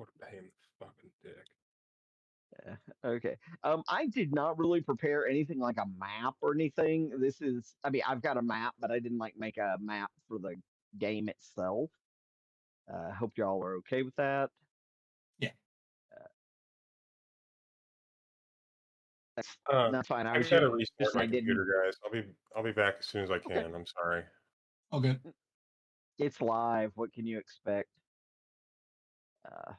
What a pain in the fucking dick. Okay. I did not really prepare anything like a map or anything. I mean, I've got a map, but I didn't like make a map for the game itself. Hope y'all are okay with that. Yeah. That's, Uh, that's fine. I I was gotta just restart my I didn't. computer, guys. I'll be back as soon as I Okay. can. I'm sorry. All good. It's live. What can you expect? Uh,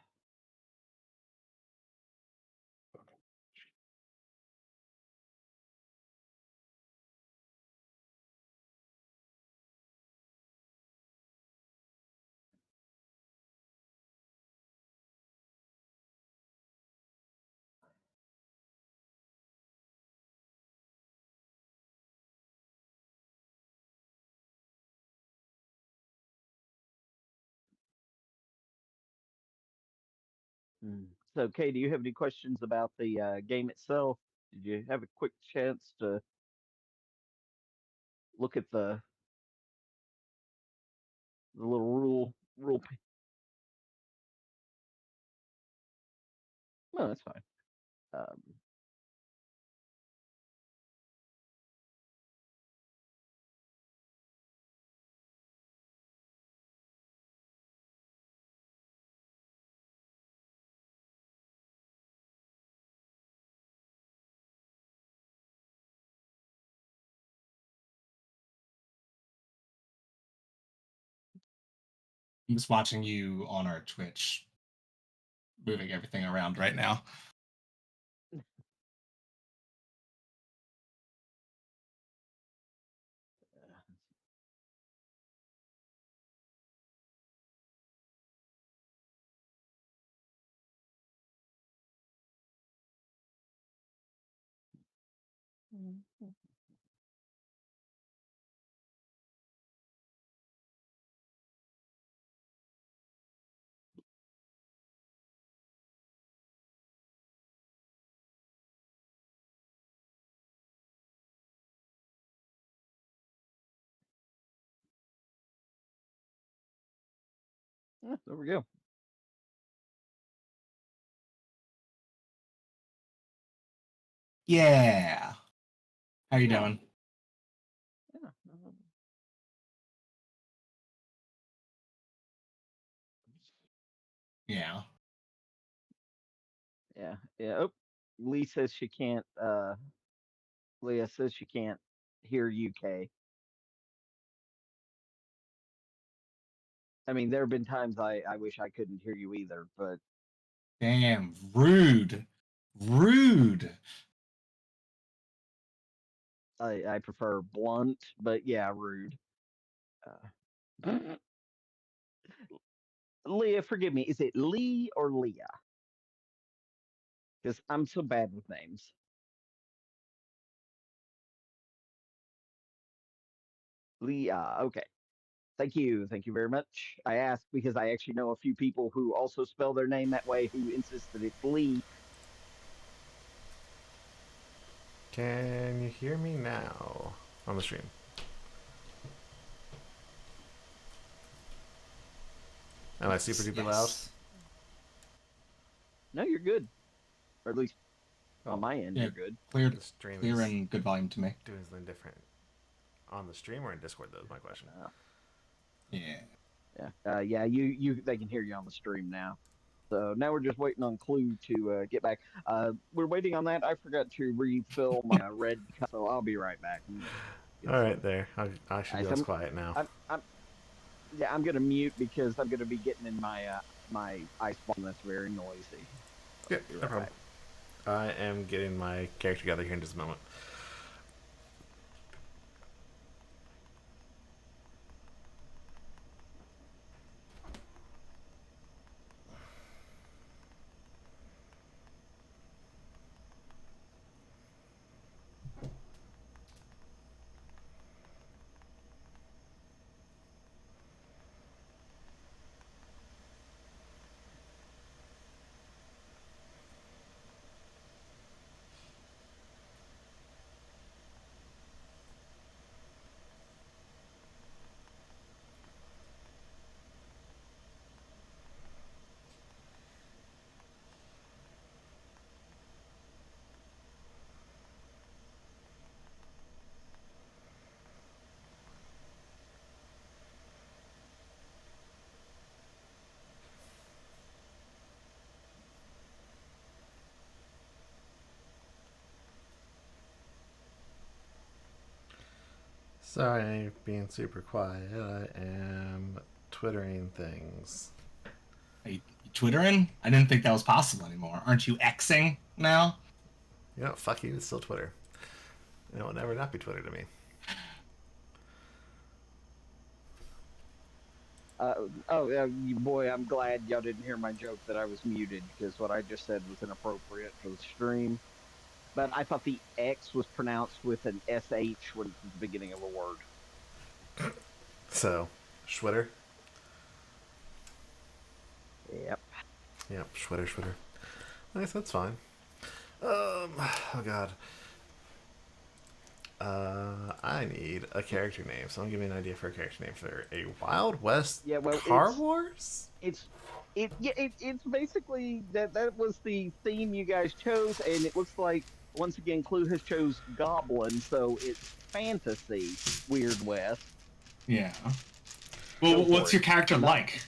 So, Kay, do you have any questions about the game itself? Did you have a quick chance to look at the little rule? No, that's fine. Um, I'm just watching you on our Twitch, moving everything around right now. There we go. Yeah. How you Yeah. doing? Yeah. Yeah. Yeah. Yeah. Oh, Lee says she can't. Leah says she can't hear UK. I mean, there have been times I wish I couldn't hear you either, but Damn. Rude. Rude. I prefer blunt, but yeah, rude. Leah, forgive me. Is it Lee or Leah? Because I'm so bad with names. Leah. Okay. Thank you. Thank you very much. I asked because I actually know a few people who also spell their name that way who insist that it's Lee. Can you hear me now on the stream? Am I super duper loud? No, you're good. Or at least on my end, Yeah, you're good. clear is and good volume to me. doing something different on the stream or in Discord, though, is my question. Yeah. Yeah. They can hear you on the stream now. So now we're just waiting on Clue to get back. We're waiting on that. I forgot to refill my red cup, so I'll be right back. All right, there. I should be less quiet now. I'm gonna mute because I'm gonna be getting in my my ice bomb that's very noisy. Yeah, no problem. I am getting my character together here in just a moment. Sorry, being super quiet. I am twittering things. Are you Twittering? I didn't think that was possible anymore. Aren't you Xing now? You know, fuck you, it's still Twitter. It will never not be Twitter to me. Boy, I'm glad y'all didn't hear my joke that I was muted because what I just said was inappropriate for the stream. But I thought the X was pronounced with an SH when it's the beginning of a word. So, Schwitter? Yep. Yep, Schwitter. Nice, that's fine. Oh god. I need a character name. Someone give me an idea for a character name for a Wild West Car Wars? It's basically that was the theme you guys chose, and it looks like once again Clue has chose Goblin, so it's fantasy Weird West. Yeah. Well, what's your character like?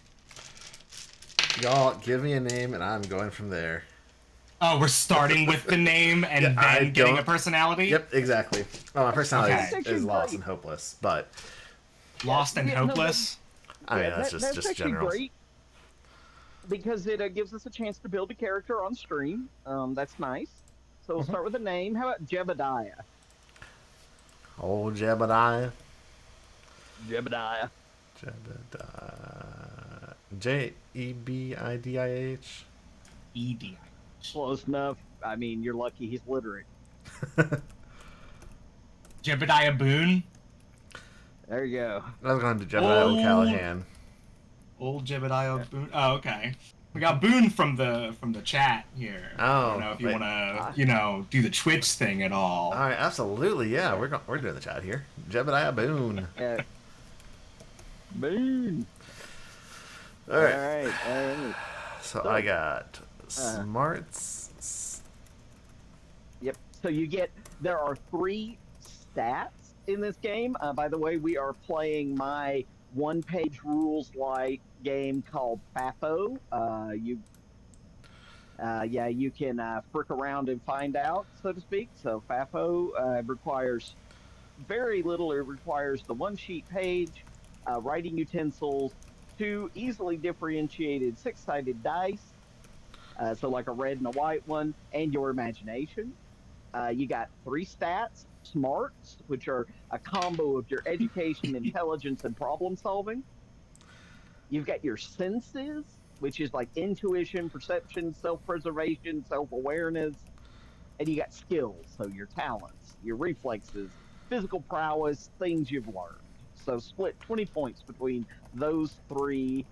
Y'all give me a name and I'm going from there. Oh, we're starting with the name and then getting a personality? Yep, exactly. Well, my personality is lost great. and hopeless, but... Lost and hopeless? I mean, that's just general. Great because it gives us a chance to build a character on stream. That's nice. So we'll start with a name. How about Jebediah? Old Jebediah. Jebediah. Jebidih. E-D-I. Close enough. I mean, you're lucky he's literate. Jebediah Boone? There you go. I was going to Jebediah O'Callahan. Old Jebediah Boone. Oh, okay. We got Boone from the chat here. Oh, I don't know if you want to, do the Twitch thing at all. All right, absolutely, yeah. We're doing the chat here. Jebediah Boone. Boone. All right. All right. So I got smarts. Yep. So there are 3 stats in this game. By the way, we are playing my one-page rules light game called Fafo. You can frick around and find out, so to speak. So Fafo requires very little. It requires the 1-sheet page, writing utensils, 2 easily differentiated 6-sided dice, so like a red and a white one, and your imagination. You got 3 stats, smarts, which are a combo of your education, intelligence, and problem solving. You've got your senses, which is like intuition, perception, self-preservation, self-awareness. And you got skills, so your talents, your reflexes, physical prowess, things you've learned. So split 20 points between those 3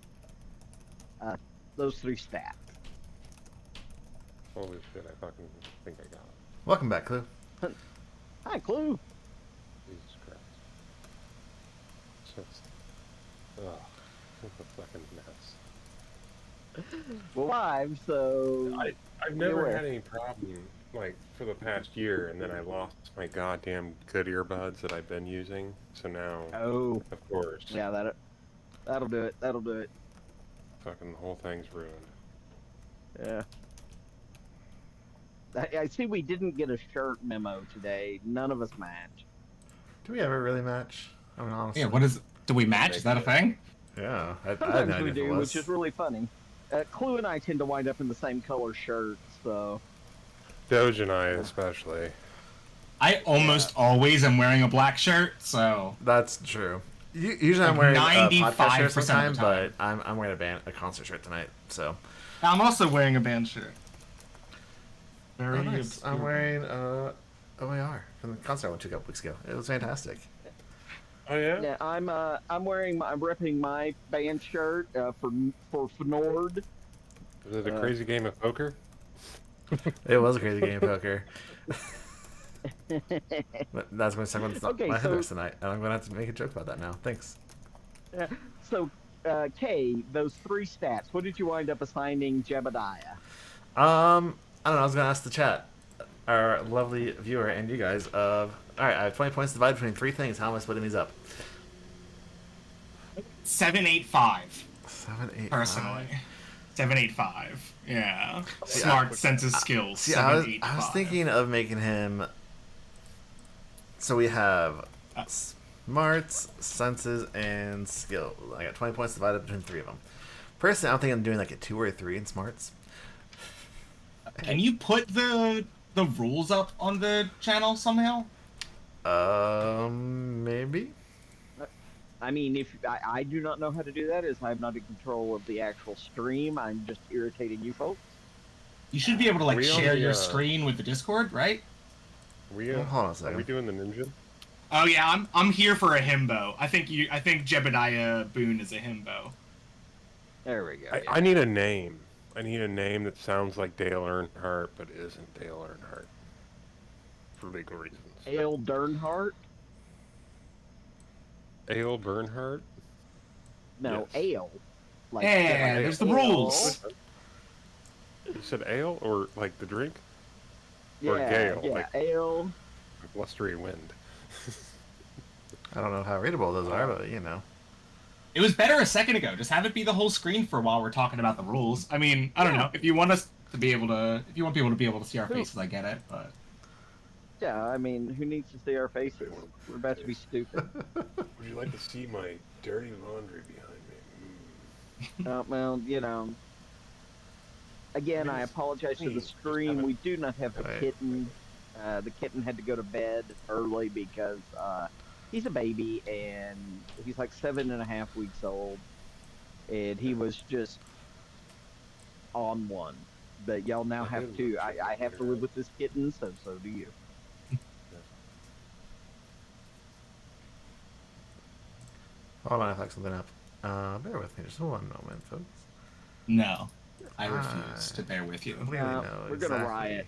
stats. Holy shit, I fucking think I got it. Welcome back, Clue. Hi, Clue. Jesus Christ. Just, what a fucking mess. We're live, so... I've never had any problem, like, for the past year, and then I lost my goddamn good earbuds that I've been using, so now... Oh. Of course. Yeah, that'll do it. That'll do it. Fucking the whole thing's ruined. Yeah. I see we didn't get a shirt memo today. None of us match. Do we ever really match? I mean, honestly. Yeah, what is... Do we match? Is that a thing? Yeah. I Sometimes we do, which is really funny. Clue and I tend to wind up in the same color shirts, so... Doge and I especially. I almost always am wearing a black shirt, so... That's true. Usually I'm wearing a podcast shirt sometime, but I'm wearing a concert shirt tonight, so... I'm also wearing a band shirt. Very nice. I'm wearing OAR from the concert I went to a couple weeks ago. It was fantastic. Oh yeah? Yeah, I'm repping my band shirt for Fnord. Was it a crazy game of poker? It was a crazy game of poker. But that's going to suck when it's not my headers tonight, and I'm going to have to make a joke about that now. Thanks. So, Kay, those 3 stats, what did you wind up assigning Jebediah? I don't know, I was going to ask the chat, our lovely viewer, and you guys, alright, I have 20 points divided between 3 things. How am I splitting these up? 785. 785. Personally. 785. Yeah. Smart senses skills. See, I was thinking of making him... So we have smarts, senses, and skills. I got 20 points divided between 3 of them. Personally, I don't think I'm doing like a 2 or a 3 in smarts. Can you put the rules up on the channel somehow? Maybe. I mean, if I do not know how to do that, as I'm not in control of the actual stream, I'm just irritating you folks. You should be able to like we on share the, your screen with the Discord, right? Well, hold on a Are second. we doing the ninja? Oh yeah, I'm here for a himbo. I think Jebediah Boone is a himbo. There we go. I need a name. I need a name that sounds like Dale Earnhardt, but isn't Dale Earnhardt. For legal reasons. Ale Dernhardt? Ale Bernhardt? No, Yes. ale. Like, Yeah, there's the rules. You said ale or like the drink? Yeah, Or gale, yeah, like- ale. Blustery wind. I don't know how readable those are, but you know. It was better a second ago. Just have it be the whole screen for while we're talking about the rules. I mean, I don't know. If you want us to be able to, if you want people to be able to see our faces, I get it. But Yeah, I mean, who needs to see our faces? We're about to be stupid. Would you like to see my dirty laundry behind me? Well, you know. Again, I apologize to the stream. We do not have the Right. kitten. The kitten had to go to bed early because he's a baby and he's like 7.5 weeks old, and he was just on one. But y'all now have to. I have to live with this kitten, so do you. Hold on, I fucked something up. Bear with me just one moment, folks. no, I refuse to bear with you. Completely No, know we're exactly gonna riot.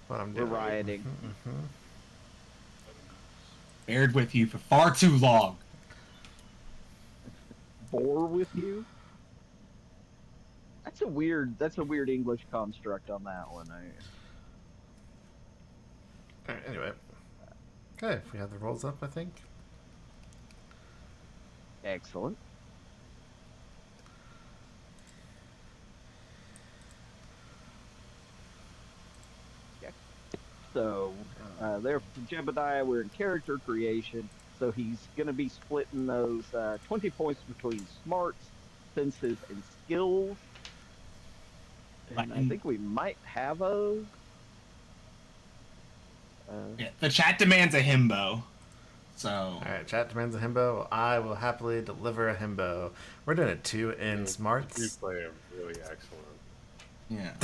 what I'm We're doing. rioting. Mm-hmm. Bared with you for far too long. Bore with you? That's a weird English construct on that one. Alright, anyway. Okay, we have the rolls up, I think. Excellent. Okay. So, there for Jebediah, we're in character creation. So he's going to be splitting those 20 points between smarts, senses, and skills. And I think we might have those. Yeah, the chat demands a himbo. So Alright, chat demands a himbo. I will happily deliver a himbo. We're doing a 2 in You smarts. play him really excellent. yeah.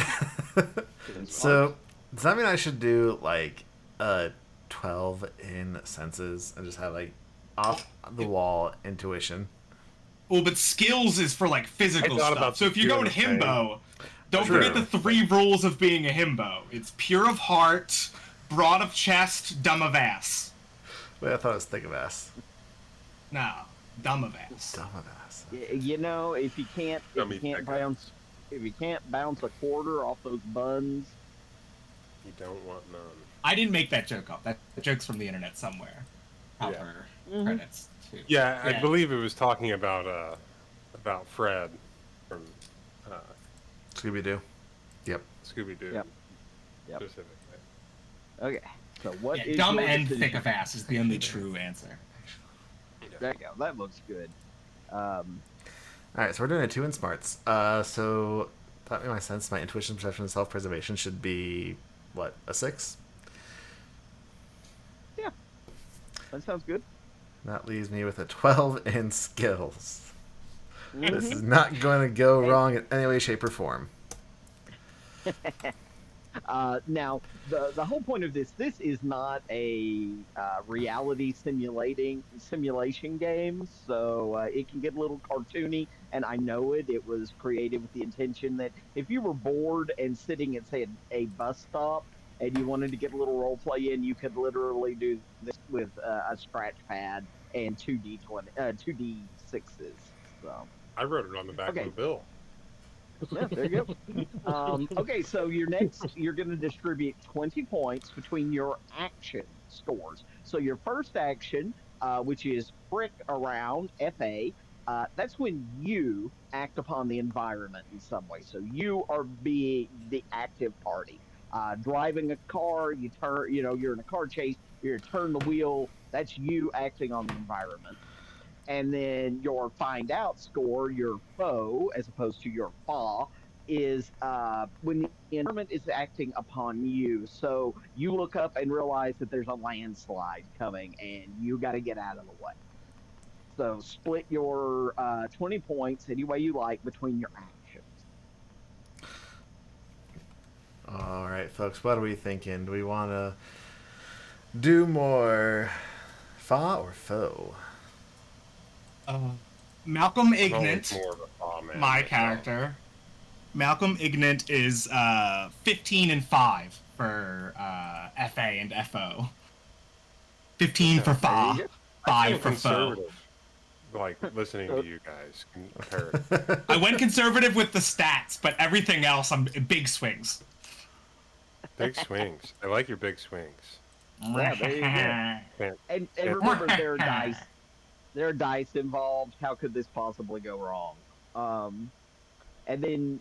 So, does that mean I should do like a 12 in senses and just have like off the wall intuition? Well, but skills is for like physical I thought stuff. about So if you're going doing the same. himbo, don't True. forget the 3 rules of being a himbo. It's pure of heart, broad of chest, dumb of ass. Wait, I thought it was thick of ass. No, dumb of ass. Dumb of ass. You know, if you can't bounce a quarter off those buns, You don't want none. I didn't make that joke up. That joke's from the internet somewhere. Proper Mhm. credits too. Yeah, I believe it was talking about Fred from Scooby Doo. Yep. Scooby Doo. Yep. Yep. Specifically. Okay. So what Yeah, is dumb your and decision? thick of ass is the only true answer. There you go. That looks good. Alright, so we're doing a 2 in smarts. So that made my sense. My intuition, perception, and self-preservation should be, what, a 6? Yeah. That sounds good. That leaves me with a 12 in skills. This Mhm. is not going to go wrong in any way, shape, or form. Now, the whole point of this is not a reality simulation game, so it can get a little cartoony, and I know it. It was created with the intention that if you were bored and sitting at, say, a bus stop, and you wanted to get a little role play in, you could literally do this with a scratch pad and 2d6s. So. I wrote it on the back Okay. of the bill. Yeah, there you go. Okay, so you're going to distribute 20 points between your action scores. So your first action, which is frick around, FA, that's when you act upon the environment in some way. So you are being the active party. Driving a car, you turn, you're in a car chase, you turn the wheel. That's you acting on the environment. And then your find out score, your foe, as opposed to your fa, is when the environment is acting upon you. So you look up and realize that there's a landslide coming, and you got to get out of the way. So split your 20 points any way you like between your actions. All right, folks, what are we thinking? Do we want to do more fa or foe? Malcolm I'm always Ignant, more of a aw man my myself. character. Malcolm Ignant is 15 and 5 for FA and FO. 15 for There you fa, go. I 5 feel for foe. conservative, like listening to you guys compare. I went conservative with the stats, but everything else, I'm big swings. Big swings. I like your big swings. Yeah, there you go. Man, And Yeah. remember, there are dice. There are dice involved. How could this possibly go wrong? And then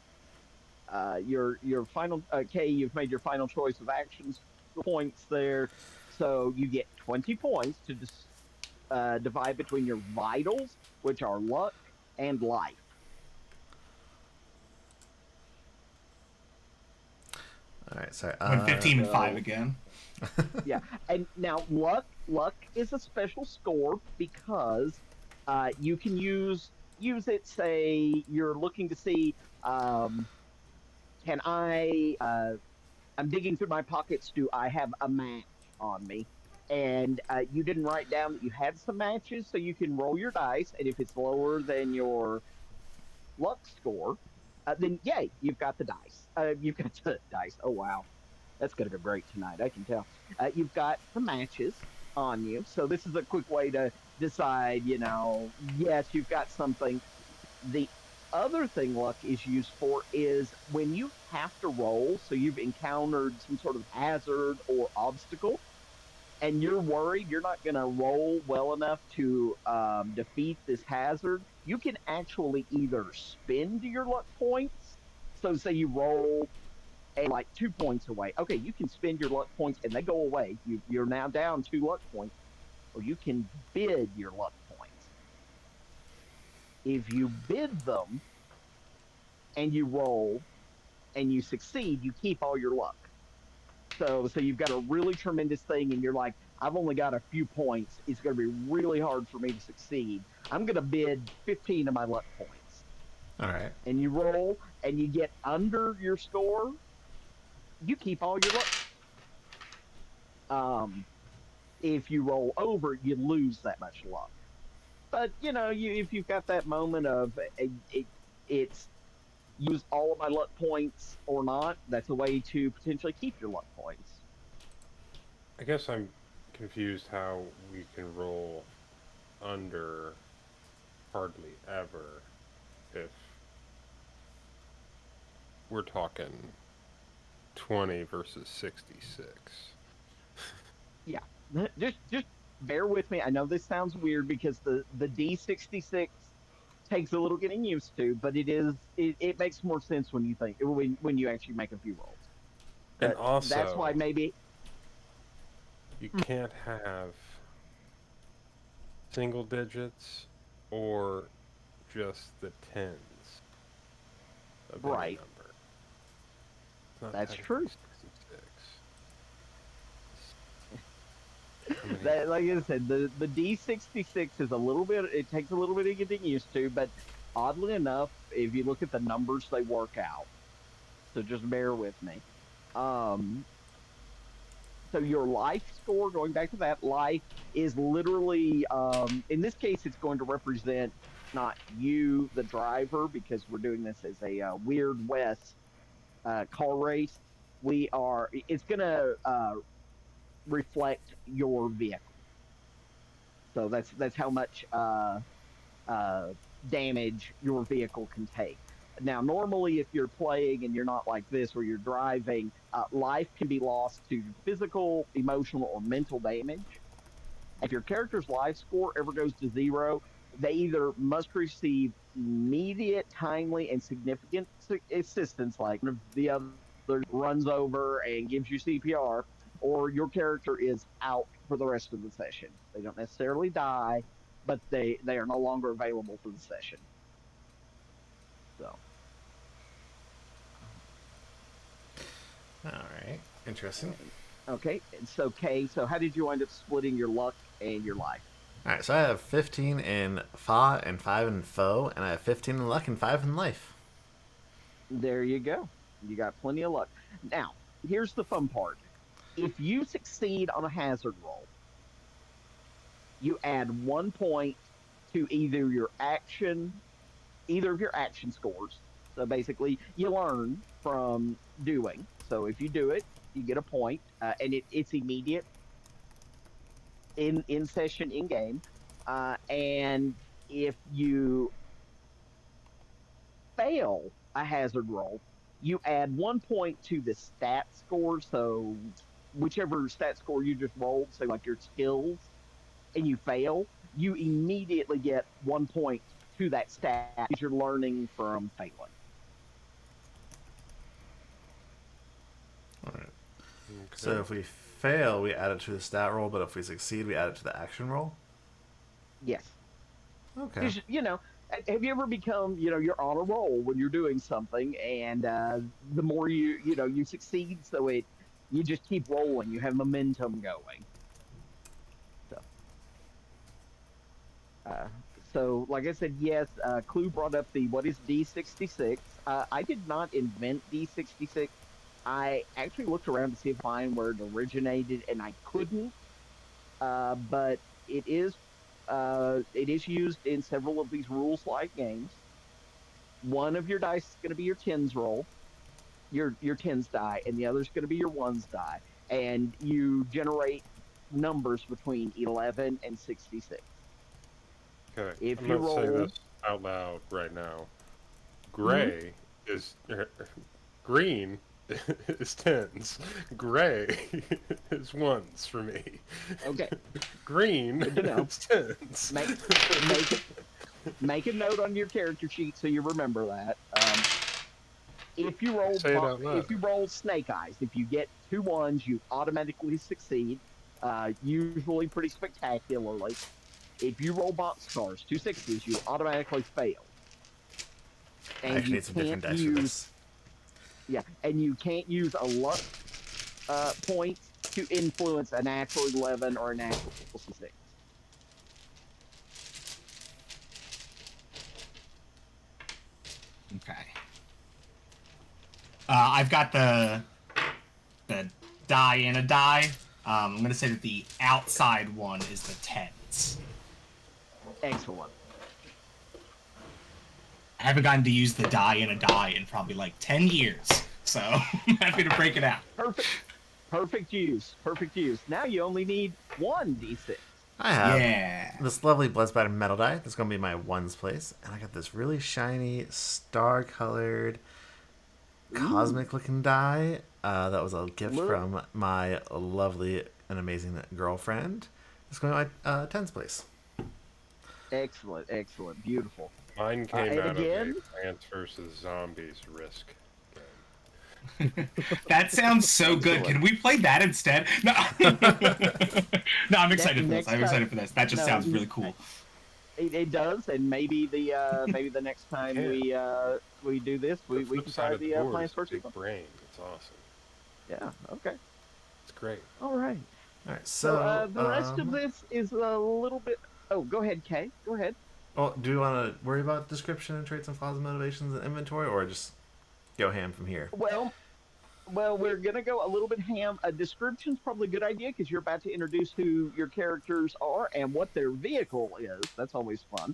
your final Kay, you've made your final choice of actions points there, so you get 20 points to divide between your vitals, which are luck and life. All right, sorry. Went 15 and 5 So- again. Yeah, and now luck is a special score because you can use it. Say you're looking to see, can I? I'm digging through my pockets. Do I have a match on me? And you didn't write down that you had some matches, so you can roll your dice, and if it's lower than your luck score, then yay, you've got the dice. You've got the dice. Oh wow, that's gonna go great tonight. I can tell. You've got the matches on you, so this is a quick way to decide. Yes, you've got something. The other thing luck is used for is when you have to roll. So you've encountered some sort of hazard or obstacle, and you're worried you're not going to roll well enough to defeat this hazard. You can actually either spend your luck points. So say you roll and like 2 points away. Okay, you can spend your luck points and they go away. You're now down 2 luck points, or you can bid your luck points. If you bid them and you roll and you succeed, you keep all your luck. So you've got a really tremendous thing, and you're like, I've only got a few points. It's going to be really hard for me to succeed. I'm going to bid 15 of my luck points. All right. And you roll, and you get under your score. You keep all your luck. If you roll over, you lose that much luck. But if you've got that moment of it's use all of my luck points or not, that's a way to potentially keep your luck points. I guess I'm confused how we can roll under hardly ever if we're talking 20 versus 66. Yeah, just bear with me. I know this sounds weird because the D66 takes a little getting used to, but it makes more sense when you think when you actually make a few rolls. And also, that's why maybe you can't have single digits or just the tens of any Right. number. It's not That's technically true. 66. How many- that, like I said, the D66 is a little bit. It takes a little bit of getting used to, but oddly enough, if you look at the numbers, they work out. So just bear with me. So your life score, going back to that, life is literally, in this case, it's going to represent not you, the driver, because we're doing this as a Weird West car race. It's going to reflect your vehicle. So that's how much damage your vehicle can take. Now, normally, if you're playing and you're not like this, where you're driving, life can be lost to physical, emotional, or mental damage. If your character's life score ever goes to 0, they either must receive immediate, timely, and significant assistance, like the other runs over and gives you CPR, or your character is out for the rest of the session. They don't necessarily die, but they are no longer available for the session. So. All right. Interesting. Okay, and so Kay, so how did you end up splitting your luck and your life? All right, so I have 15 in Fa and 5 in Foe, and I have 15 in Luck and 5 in Life. There you go. You got plenty of luck. Now, here's the fun part. If you succeed on a hazard roll, you add 1 point to either of your action scores. So basically, you learn from doing. So if you do it, you get a point, and it's immediate in session in game. And if you fail a hazard roll, you add 1 point to the stat score. So whichever stat score you just rolled, say like your skills, and you fail, you immediately get 1 point to that stat because you're learning from failing. All right. Okay. So if we fail, we add it to the stat roll, but if we succeed, we add it to the action roll? Yes. Okay. Because, have you ever become, you're on a roll when you're doing something, and the more you succeed, so you just keep rolling. You have momentum going. So, like I said, yes, Clue brought up what is D66. I did not invent D66. I actually looked around to see if mine where it originated, and I couldn't. But it is used in several of these rules-like games. One of your dice is going to be your tens roll, your tens die, and the other is going to be your ones die, and you generate numbers between 11 and 66. Okay, If I'm you going to say roll, this out loud right now. Gray is green is tens. Gray is ones for me. okay, Green good to know. is tens. Make a note on your character sheet so you remember that. If you Say it out loud. roll snake eyes, if you get 2 ones, you automatically succeed. Usually pretty spectacularly. If you roll boxcars, 2 sixes, you automatically fail. I And actually you need some different can't dice for this. and you can't use a luck point to influence a natural 11 or a natural 6. Okay. I've got the die and a die. I'm gonna say that the outside one is the tens. Excellent. I haven't gotten to use the die and a die in probably like 10 years, so I'm happy to break it out. Perfect use. Now you only need 1 d6. I have this lovely blood-spattered metal die. That's going to be my ones place. And I got this really shiny, star-colored, cosmic-looking die. That was a gift from my lovely and amazing girlfriend. It's going to my tens place. Excellent. Beautiful. Mine came out again? of a Plants vs. Zombies risk. That sounds so good. Can we play that instead? No, no, I'm excited for this. I'm excited for this. That just sounds really cool. It does, and maybe the next time we do this, we can try the Plants vs. Big brain. It's awesome. Yeah. Okay. It's great. All right. All right. So the rest of this is a little bit. Oh, go ahead, Kay. Go ahead. Well, do you want to worry about description and traits and flaws and motivations and inventory, or just go ham from here? Well, we're gonna go a little bit ham. A description's probably a good idea because you're about to introduce who your characters are and what their vehicle is. That's always fun.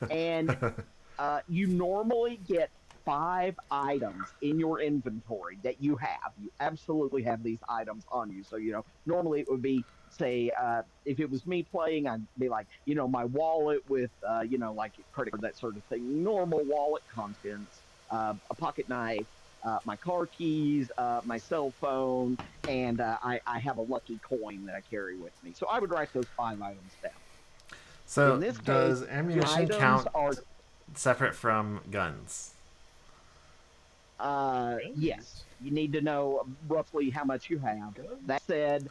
And you normally get 5 items in your inventory that you have. You absolutely have these items on you. So normally it would be, say, if it was me playing, I'd be like, my wallet with, like credit card, that sort of thing. Normal wallet contents, a pocket knife, my car keys, my cell phone, and I have a lucky coin that I carry with me. So I would write those 5 items down. So In this does case, ammunition count separate from guns? Yes, you need to know roughly how much you have. That said,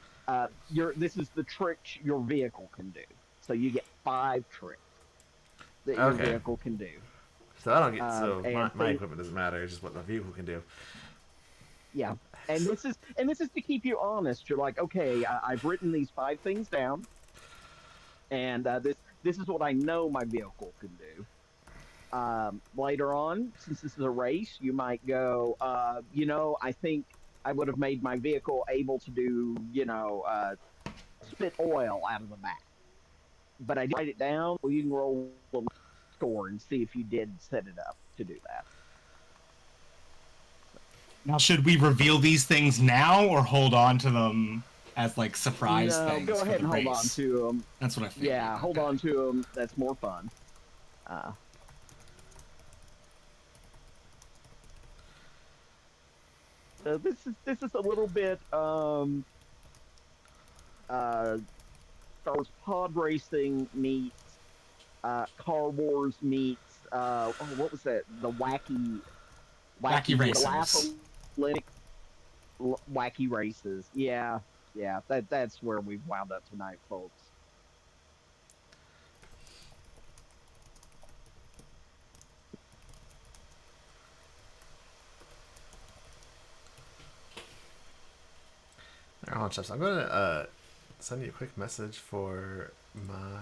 this is the tricks your vehicle can do. So you get 5 tricks that your Okay. vehicle can do. So I don't get. So And my equipment doesn't matter. It's just what the vehicle can do. yeah, and this is to keep you honest. You're like, okay, I've written these 5 things down, and this is what I know my vehicle can do. Later on, since this is a race, you might go, I think I would have made my vehicle able to do, spit oil out of the back. But I didn't write it down. Well, you can roll a score and see if you did set it up to do that. Now, should we reveal these things now or hold on to them as like surprise things? Go ahead for the and hold race? on to them. That's what I figured. Yeah, hold on to them. That's more fun. This is a little bit Star Wars pod racing meets Car Wars meets what was that? The wacky races. Wacky races. Yeah, that's where we've wound up tonight, folks. All right, Chaps, I'm gonna send you a quick message for my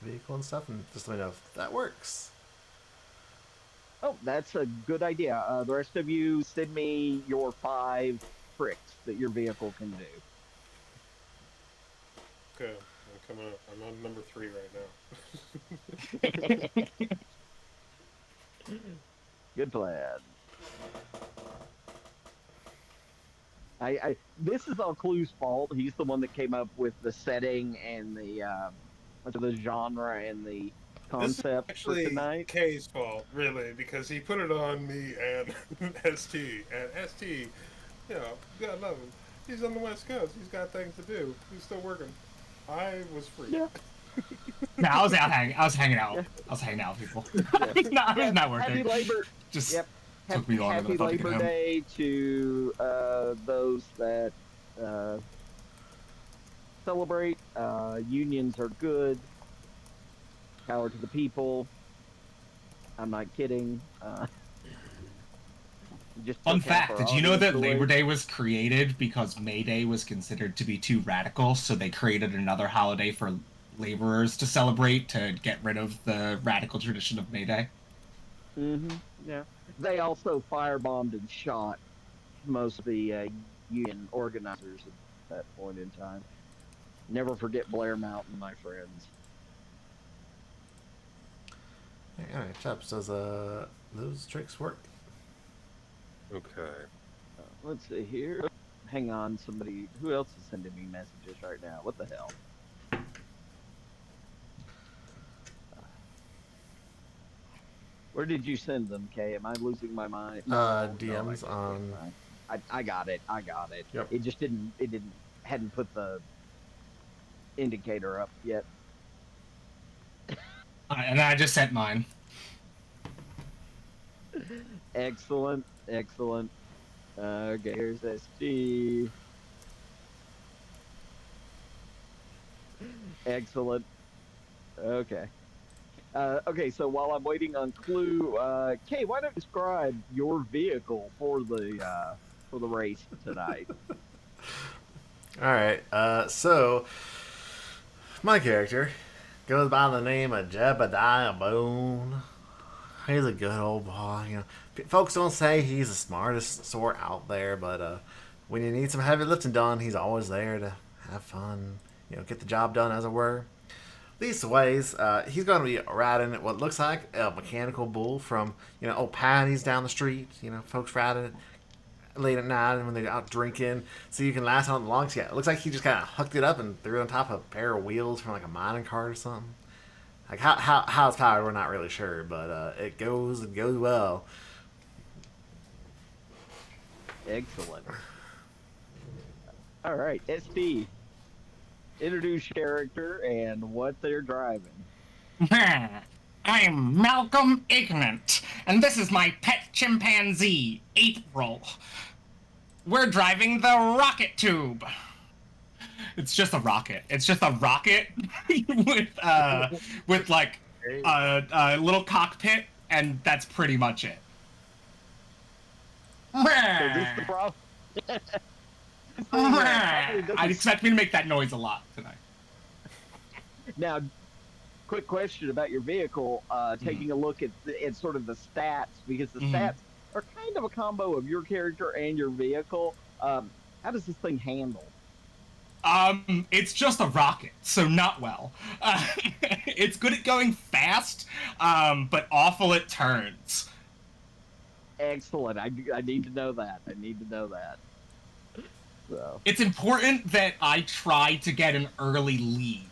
vehicle and stuff, and just let me know if that works. Oh, that's a good idea. The rest of you send me your 5 tricks that your vehicle can do. Okay, I'm coming up. I'm on number 3 right now. Good plan. This is all Clue's fault. He's the one that came up with the setting and the genre and the concept this is for tonight. actually Kay's fault, really, because he put it on me and ST. And ST, you gotta love him. He's on the West Coast. He's got things to do. He's still working. I was free. Yeah. No, I was hanging out. Yeah. I was hanging out with people. Yeah. I was not working. Happy Labor. Just yep. took me longer Happy than I thought to Labor get home. Day to those that celebrate. Unions are good. Power to the people. I'm not kidding. Just Fun fact, did you know that Labor Day was created because May Day was considered to be too radical, so they created another holiday for laborers to celebrate to get rid of the radical tradition of May Day? Mm-hmm. Yeah. They also firebombed and shot most of the union organizers at that point in time. Never forget Blair Mountain, my friends. All right, Chaps, does those tricks work? Okay. Let's see here. Hang on, somebody. Who else is sending me messages right now? What the hell? Where did you send them, Kay? Am I losing my mind? DMs on. I got it. Yep. It just hadn't put the indicator up yet. And I just sent mine. Excellent. Okay, here's SG. Excellent. Okay. Okay, so while I'm waiting on Clue, Kay, why don't you describe your vehicle for the race tonight? All right. So my character goes by the name of Jebediah Boone. He's a good old boy. You know, folks don't say he's the smartest sort out there, but when you need some heavy lifting done, he's always there to have fun. You know, get the job done, as it were. These ways, he's going to be riding what looks like a mechanical bull from, old Patty's down the street. Folks riding it late at night and when they're out drinking, so you can last on the long. It looks like he just kind of hooked it up and threw it on top of a pair of wheels from like a mining cart or something. Like how it's powered, we're not really sure, but it goes well. Excellent. All right, SP. Introduce character and what they're driving. I'm Malcolm Ignorant, and this is my pet chimpanzee, April. We're driving the rocket tube. It's just a rocket. It's just a rocket with like a little cockpit, and that's pretty much it. So this is the problem. I'd expect me to make that noise a lot tonight. Now, quick question about your vehicle. Taking a look at sort of the stats, because the stats are kind of a combo of your character and your vehicle. How does this thing handle? It's just a rocket, so not well. It's good at going fast, but awful at turns. Excellent. I need to know that. I need to know that. So. It's important that I try to get an early lead.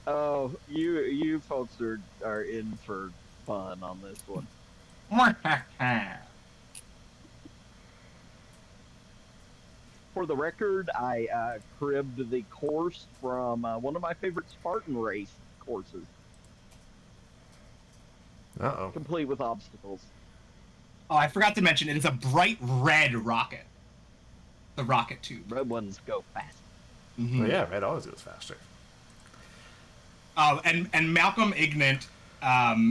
Oh, you folks are in for fun on this one. For the record, I cribbed the course from one of my favorite Spartan race courses. Uh-oh. Complete with obstacles. Oh, I forgot to mention, it is a bright red rocket. The rocket tube. Red ones go fast. Well, yeah, red always goes faster. And Malcolm Ignant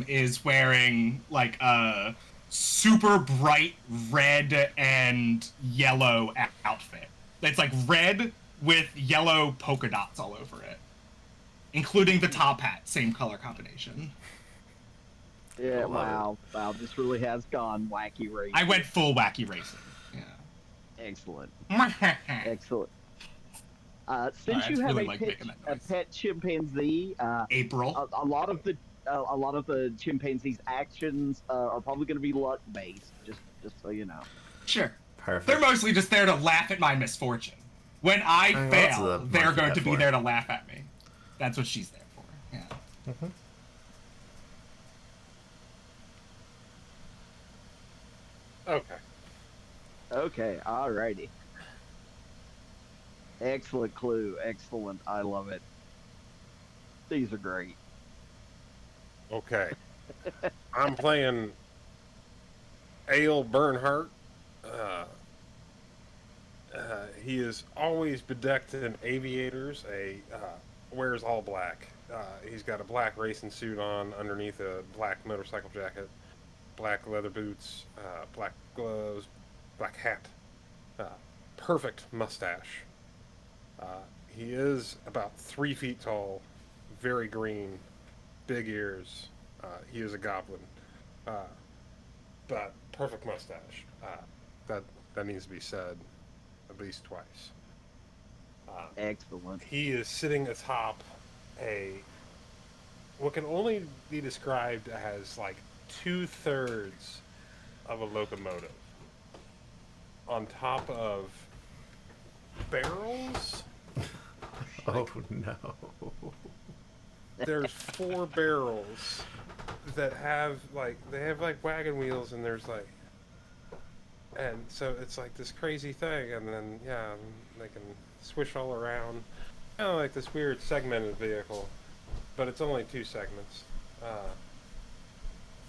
is wearing like a super bright red and yellow outfit. It's like red with yellow polka dots all over it, including the top hat, same color combination. Yeah, wow. This really has gone wacky racing. I went full wacky racing. Yeah. Excellent. Excellent. Since you have really a pet chimpanzee, April, a lot of the chimpanzee's actions are probably going to be luck based. Just so you know. Sure. Perfect. They're mostly just there to laugh at my misfortune. When I fail, they're going to be there to laugh at me. That's what she's there for. Yeah. Mm-hmm. Okay, alrighty. Excellent clue. Excellent. I love it. These are great. Okay. I'm playing Ale Bernhardt. He is always bedecked in aviators. Wears all black. He's got a black racing suit on underneath a black motorcycle jacket, black leather boots, black gloves, black hat, perfect mustache. He is about 3 feet tall, very green, big ears. He is a goblin, but perfect mustache. That needs to be said at least twice. Excellent. He is sitting atop what can only be described as like 2/3 of a locomotive on top of barrels. Oh no. There's 4 barrels that have like wagon wheels, and and so it's like this crazy thing, and then they can swish all around, kind of like this weird segmented vehicle, but it's only 2 segments.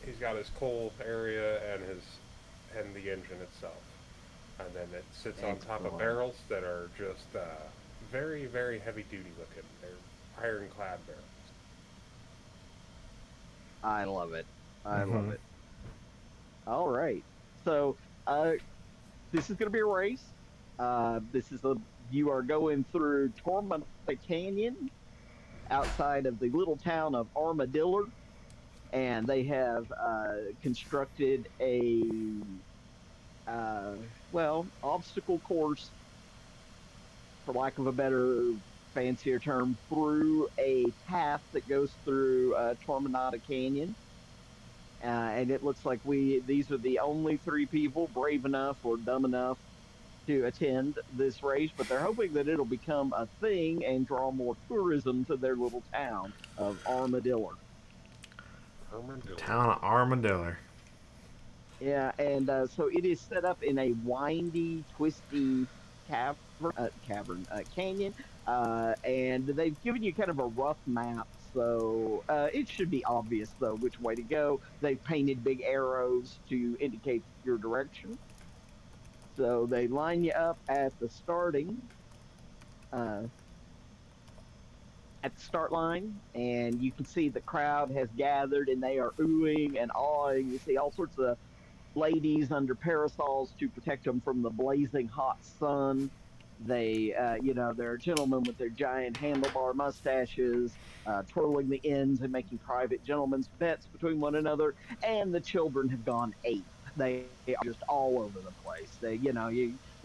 He's got his coal area and the engine itself, and then it sits on top of barrels that are just very, very heavy duty looking. They're ironclad barrels. I love it. I love it. All right. So, this is going to be a race. You are going through Tormenta Canyon outside of the little town of Armadillo, and they have constructed a obstacle course, for lack of a better, fancier term, through a path that goes through Tormenta Canyon. And it looks like these are the only 3 people brave enough or dumb enough to attend this race, but they're hoping that it'll become a thing and draw more tourism to their little town of Armadillo. Town of Armadillo. Yeah, and so it is set up in a windy, twisty canyon, and they've given you kind of a rough map so it should be obvious though which way to go. They've painted big arrows to indicate your direction. So they line you up uh, at the start line, and you can see the crowd has gathered and they are oohing and awing. You see all sorts of ladies under parasols to protect them from the blazing hot sun. There are gentlemen with their giant handlebar mustaches, twirling the ends and making private gentlemen's bets between one another. And the children have gone ape. They are just all over the place. You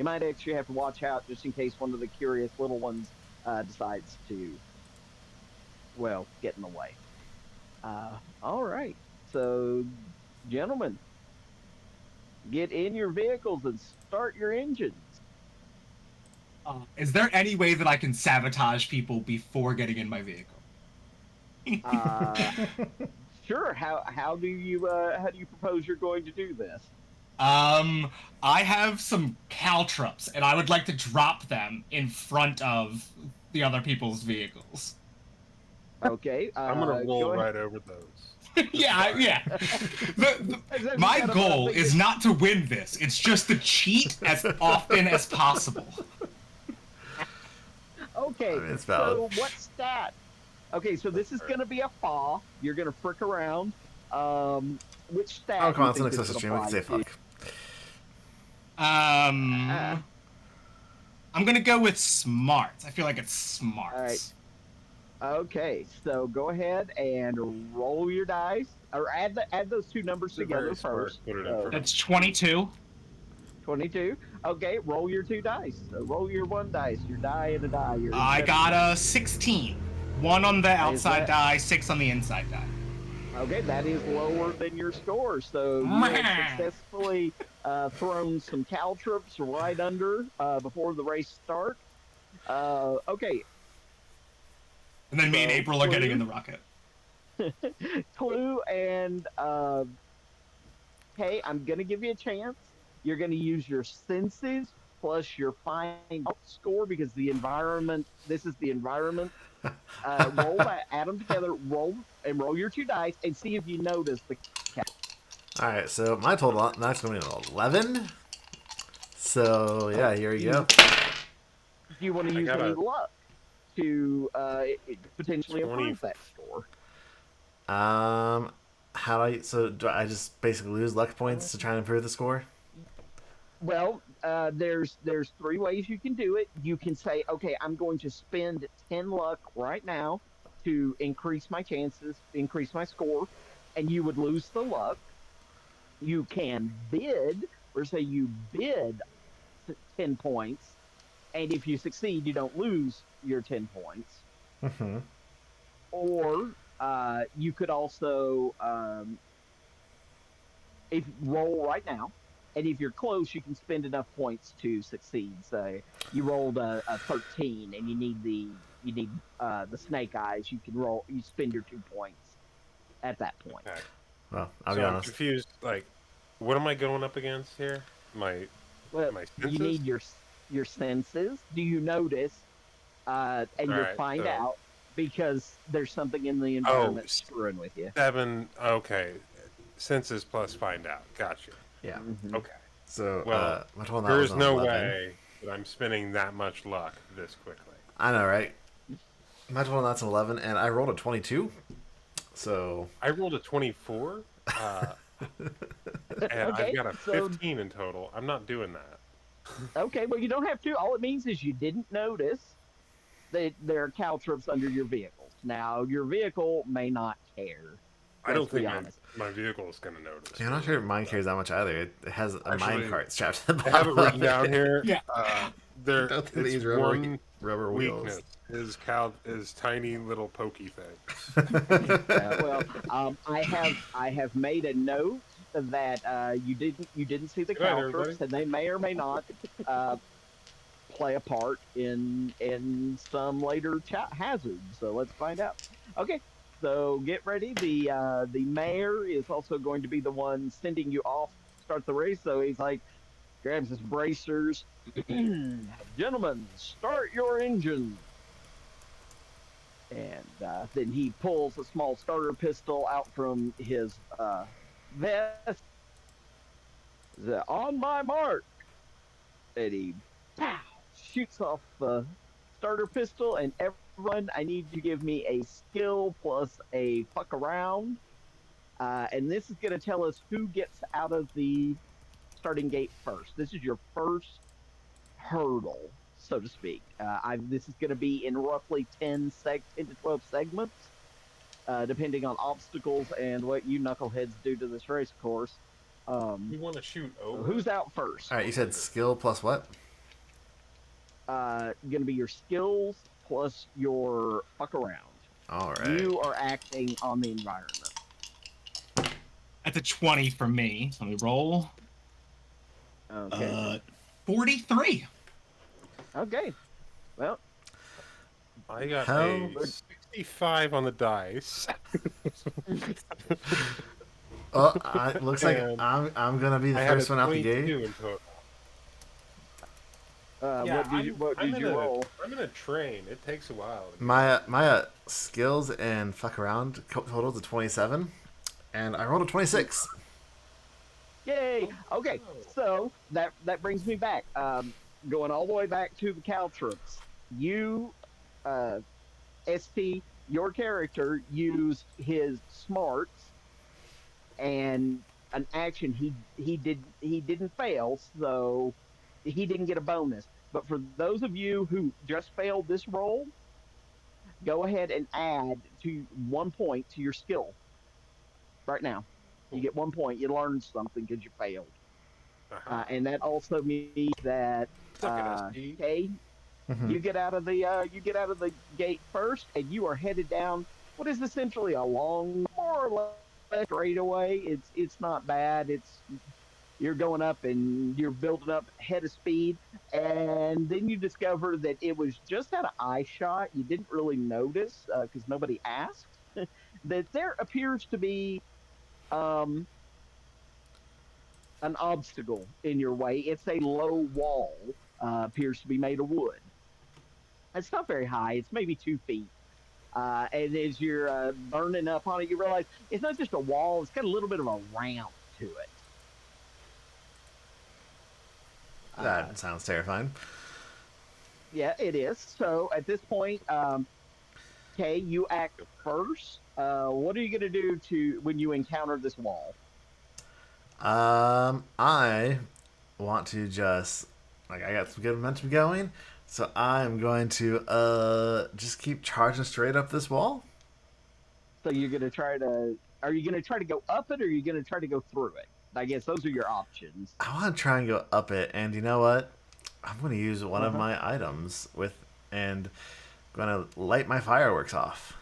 might actually have to watch out just in case one of the curious little ones decides to, well, get in the way. All right. So, gentlemen, get in your vehicles and start your engines. Is there any way that I can sabotage people before getting in my vehicle? Sure. How do you propose you're going to do this? I have some caltrops, and I would like to drop them in front of the other people's vehicles. Okay. I'm gonna roll right over those. Yeah. My goal is not to win this. It's just to cheat as often as possible. Okay. I mean, it's valid. So what stat? Okay, so this is going to be a fa. You're going to frick around. Which stat? Oh, come on, it's an excessive stream. We can say fuck. I'm gonna go with smarts. I feel like it's smarts. All right. Okay, so go ahead and roll your dice, or add those two numbers together first. That's 22. 22. Okay, roll your two dice. So roll your one dice. Your die and a die. I got a 16. 1 on the outside die, 6 on the inside die. Okay, that is lower than your score. So you have successfully thrown some caltrops right under before the race starts. Okay. And then me and April are getting in the rocket. Clue and hey, I'm gonna give you a chance. You're gonna use your senses plus your find out score because the environment. This is the environment. Roll that, add them together. Roll your two dice and see if you notice the count. All right, so my total that's going to be 11. So yeah, here we go. Do you want to use any luck to potentially improve that score? Do I just basically lose luck points to try and improve the score? Well, there's 3 ways you can do it. You can say, okay, I'm going to spend 10 luck right now to increase my chances, increase my score, and you would lose the luck. You can bid, or say you bid 10 points, and if you succeed, you don't lose your 10 points. Mm-hmm. Or you could also, if roll right now, and if you're close, you can spend enough points to succeed. So you rolled a 13, and you need the snake eyes. You spend your 2 points at that point. Okay. Well, I'll be honest. I'm confused. Like, what am I going up against here? My senses? You need your senses. Do you notice? And you'll find out because there's something in the environment screwing with you. 7. Okay, senses plus find out. Gotcha. Yeah. Mm-hmm. Okay. So, there's no way that I'm spending that much luck this quickly. I know, right? My total that's an 11, and I rolled a 22. So I rolled a 24, and I've got a 15 in total. I'm not doing that. Okay, well, you don't have to. All it means is you didn't notice that there are caltrops under your vehicles. Now, your vehicle may not care. I don't think my vehicle is going to notice. Yeah, I'm not sure if mine cares that much either. It has a mine cart strapped to the bottom. I have it written down here. Yeah. There's rubber weakness. wheels. His tiny little pokey thing. I have made a note that you didn't see the caltrops, and they may or may not play a part in some later hazard. So let's find out. Okay. So get ready. The mayor is also going to be the one sending you off to start the race. So he's like, grabs his bracers. Gentlemen, start your engine. And then he pulls a small starter pistol out from his vest. On my mark, and he pow, shoots off the starter pistol. And everyone, I need you to give me a skill plus a fuck around. And this is going to tell us who gets out of the starting gate first. This is your first hurdle, so to speak. This is going to be in roughly 10 to 12 segments, depending on obstacles and what you knuckleheads do to this race course. We want to shoot over. So who's out first? All right, you said skill plus what? Going to be your skills plus your fuck around. All right. You are acting on the environment. That's a 20 for me. So let me roll. Okay. 43. Okay. Well, I got How- a 65 on the dice. Oh, looks like And I'm gonna be the I had first a one out the 22 gate. in total. what did you roll? I'm in a train. It takes a while. My skills and fuck around totaled to 27, and I rolled a 26. Yay! Okay, so that brings me back. Going all the way back to the Caltrips. You, ST, your character used his smarts and an action he didn't fail, so he didn't get a bonus. But for those of you who just failed this roll, go ahead and add 1 point to your skill right now. You get 1 point. You learned something because you failed. And that also means that Kay, you get out of the gate first, and you are headed down what is essentially a long, more or less straightaway. It's not bad. You're going up and you're building up head of speed, and then you discover that it was just at an eye shot. You didn't really notice because nobody asked that there appears to be an obstacle in your way. It's a low wall, appears to be made of wood. It's not very high. It's maybe 2 feet. And as you're burning up on it, you realize it's not just a wall. It's got a little bit of a ramp to it. That sounds terrifying. Yeah, it is. So at this point, Kay, you act first. What are you going to do when you encounter this wall? I want to just I got some good momentum going, so I'm going to just keep charging straight up this wall. So you're going to try to? Are you going to try to go up it, or are you going to try to go through it? I guess those are your options. I want to try and go up it, and you know what? I'm going to use one of my items and going to light my fireworks off.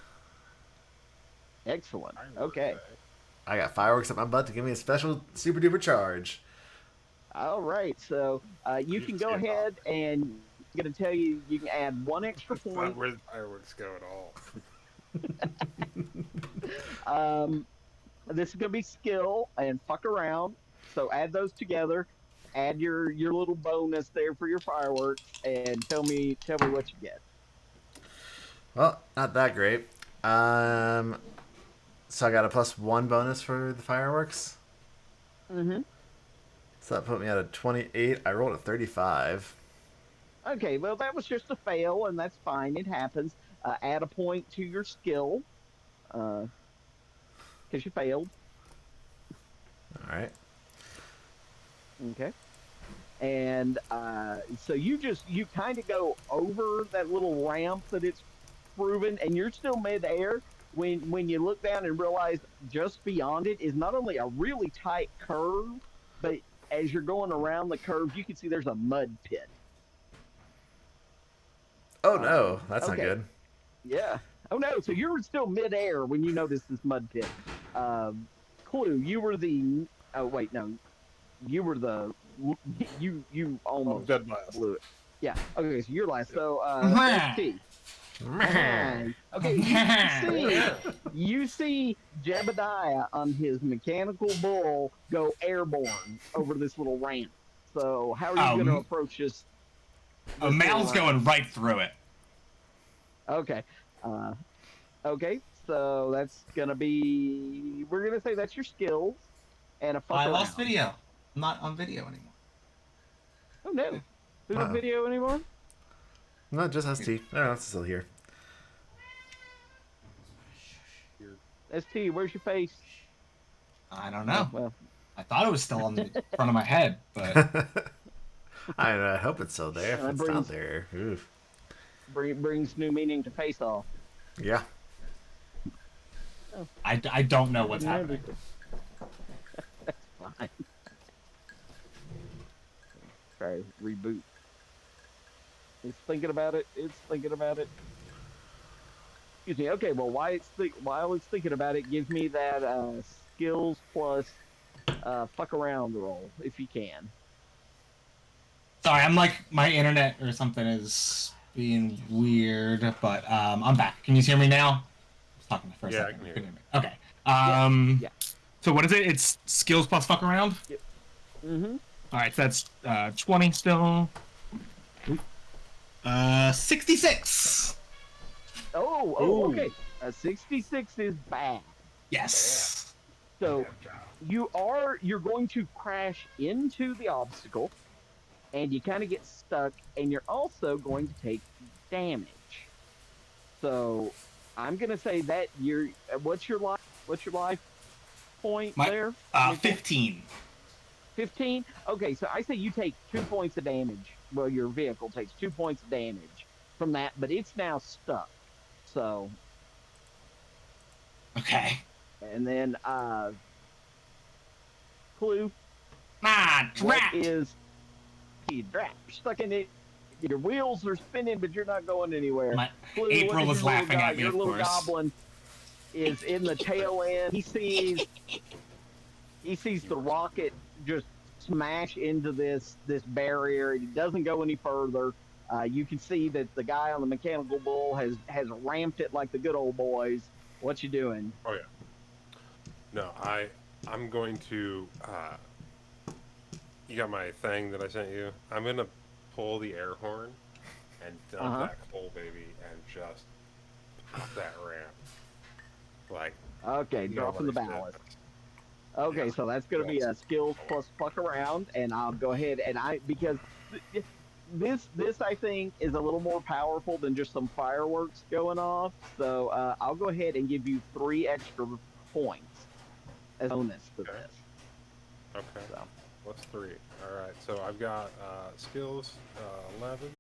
Excellent. Okay. I got fireworks up my butt to give me a special super duper charge. All right. So you can go ahead and I'm going to tell you can add 1 extra That's point. not where the fireworks go at all. This is going to be skill and fuck around. So add those together. Add your little bonus there for your fireworks, and tell me what you get. Well, not that great. So I got a +1 bonus for the fireworks. Mm-hmm. So that put me at a 28. I rolled a 35. Okay, well, that was just a fail, and that's fine. It happens. Add a point to your skill, because you failed. All right. Okay. And so you kind of go over that little ramp that it's proven, and you're still midair when you look down and realize just beyond it is not only a really tight curve, but as you're going around the curve, you can see there's a mud pit. Oh no, that's not okay. good. Yeah. Oh no, so you're still midair when you notice this mud pit. Clue, you were the. Oh wait, no, you were the. You almost dead last. blew it. Yeah. Okay, so you're last. So ST. Okay, you see Jebediah on his mechanical bull go airborne over this little ramp. So how are you going to approach this Mal's going right through it. Okay. Okay, so that's gonna be. We're gonna say that's your skills and a fuck I around. lost video. I'm not on video anymore. Oh no, who's on Uh-oh. video anymore? Not just ST. Oh, it's still here. ST, where's your face? I don't Oh know. well, I thought it was still on the front of my head, but I hope it's still there. If that it's not there, oof. brings new meaning to face off. Yeah. Oh, I don't know I what's didn't happening. notice it. That's fine. Try reboot. It's thinking about it. It's thinking about it. Excuse me. Okay. Well, while it's thinking about it, give me that skills plus fuck around roll if you can. Sorry, I'm like my internet or something is being weird, but I'm back. Can you hear me now? I was talking for a Yeah, I second. can hear Couldn't you. hear me. Okay. Yeah. So what is it? It's skills plus fuck around. Yep. Mm-hmm. All right, so that's 20 still. 66. Oh, okay. A 66 is bad. Yes. So you're going to crash into the obstacle and you kind of get stuck and you're also going to take damage. So I'm going to say that what's your life point My there? 15. 15? Okay, so I say you take 2 points of damage. Well, your vehicle takes 2 points of damage from that, but it's now stuck. So, Okay. and then clue, what Drat. is you trap stuck in it? Your wheels are spinning, but you're not going anywhere. Clue, April is laughing at me, your of little course. goblin is in the tail end. He sees the rocket just smash into this barrier. It doesn't go any further. You can see that the guy on the mechanical bull has ramped it like the good old boys. What you doing? Oh yeah. No, I'm going to. You got my thing that I sent you. I'm gonna pull the air horn and dump that coal baby and just pop that ramp. Like. Okay, dropping the ballast. Okay, Yeah. so that's going to be a skills plus fuck around, and I'll go ahead and because this I think is a little more powerful than just some fireworks going off. So I'll go ahead and give you 3 extra points as bonus for this. Okay. So. What's 3? All right. So I've got skills 11.